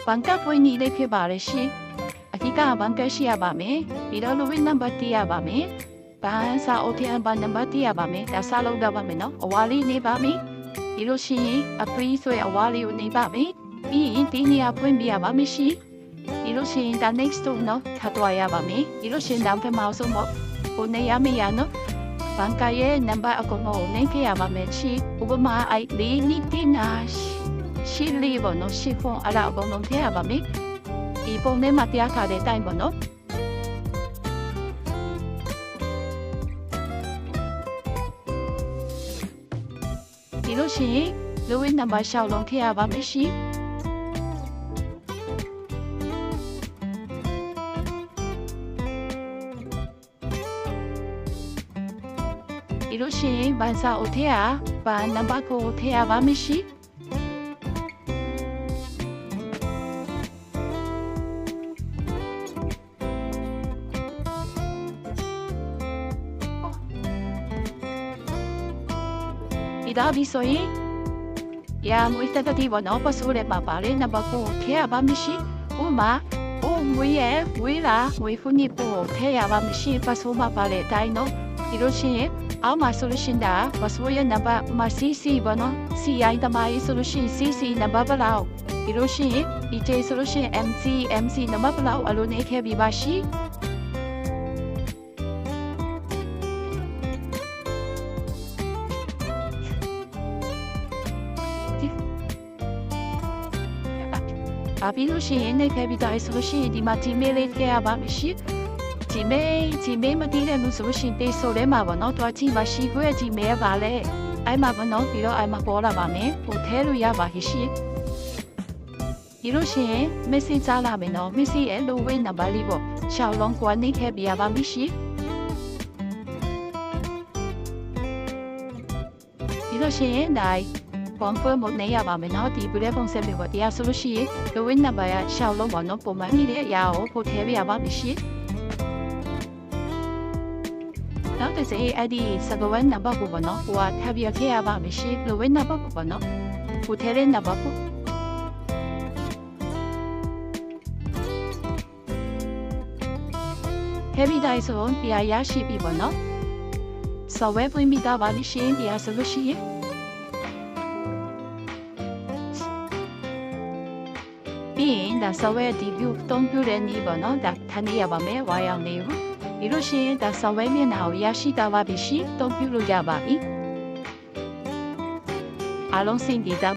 ဘန်ကပွင့်ကြီးလေးဖြစ်ပါလေရှင်အဓိကဘန်ကရှိရပါမယ်ပြီးတော့ Louis number တရပါမယ်ဘန်စာအိုတီအန်ဘန်နံပါတ်တရပါမယ်ဒါစလုံးတော့ပါမယ်နော်အဝါလေးနေပါမယ်ဒီလိုရှိရင်အပရီးဆိုရအဝါလေးကိုနေပါမယ်ပြီးရင်ဒီနေရာဖွင့်ပြရပါမယ်ရှင်ဒီလိုရှိရင်ဒါ next တော့နော်ထပ်သွားရပါမယ်ဒီလိုရှင်တော့ဖက်မအောင်ဆုံးပေါ့ဟိုနေရမရနော်ဘန်ကရဲ့နံပါတ်အကုန်လုံးနေခဲ့ရပါမယ်ရှင်ဥပမာအဲ့လေးနိတိနာရှိလေးပေါ့နော်ရှိဖုန်းအလားအကုန်လုံးထည့်ရပါမယ်ဒီပုံထဲမှာပြထားတဲ့အတိုင်းပေါ့နော်ဒီလိုရှိရင် Louis number 6လုံးထည့်ရပါမယ်ရှင်ဒီလိုရှိရင်ဘန်စာကိုထည့်ရဘန်နံပါတ်ကိုထည့်ရပါမယ်ရှင်ဒီဒါပြီးဆိုရင်မွေးတက်တီဘောနော်ပတ်ဆိုးတဲ့ပါပါလေနံပါတ်ကိုထည့်ရပါမယ်ရှင်ဥမာမွေးရဲ့မွေးလားမွေးဖုန်နီပို့ထည့်ရပါမယ်ရှင်ပတ်ဆိုးပါပါလေတိုင်းနော်ဒီလိုရှိရင်အောက်မှာဆိုလို့ရှိရင်ဒါပတ်ဆိုးရဲ့နံပါတ်မှာ CC ဘောနော် CI တမိုင်းဆိုလို့ရှိရင် CC နံပါတ်ဘလောက်ဒီလိုရှိရင် DJ ဆိုလို့ရှိရင် MC နံပါတ်ဘလောက်အလိုနေခဲ့ပြီးပါရှိဘာဖြစ်လို့ရှိရင်နေခဲ့ပြီးသားဆိုလို့ရှိရင်ဒီမှာ Gmail လေးထည့်ရပါမယ်ရှိGmail မတည်တဲ့လူဆိုလို့ရှိရင်တေးဆိုထဲမှာပေါ့နော်တွားကြည့်ပါရှိခွဲ Gmail ပါလေအဲ့မှာပေါ့နော်ပြီးတော့အဲ့မှာပေါ်လာပါမယ်ဟိုထဲလို့ရပါရှိဒီလိုရှိရင် message ကြားလာမယ်နော် message ရဲ့ Louis number လေးပေါ့ရှောက်လုံးကိုနေခဲ့ပြရပါမယ်ရှိဒီလိုရှိရင်ဒါconfirm မနေရပါမယ်နော်ဒီပြတဲ့ပုံစံမျိုးပေါ့တရားဆိုလို့ရှိရင် Louis number ရရှောက်လုံးပေါ့နော်ပုံမှန်နေတဲ့အရာကိုပို့ထည့်ပြရပါမယ်ရှိနောက်တစ်စိအဲ့ဒီစကဝဲနံပါတ်ကိုပေါ့နော်ဟိုကထပ်ပြခဲ့ရပါမယ်ရှိ Louis နံပါတ်ကိုပေါ့နော်ဟိုထဲတဲ့နံပါတ်ကိုheavy die ဆိုတရားရရှိပြီပေါ့နော် software ဖွင့်ပြီးသားပါလိမ့်ရှင်တရားဆိုလို့ရှိရင်ပြီးရင်ဒါ software debut တုံးပြတဲ့နည်းပေါ့နော်ဒါထပ်နေရပါမယ်ဝါရောင်နေဘူးဒီလိုရှိရင်ဒါ software မျက်နှာကိုရရှိတာပါပြီရှိတုံးပြလို့ရပါပြီအားလုံးစင်ဒီတာ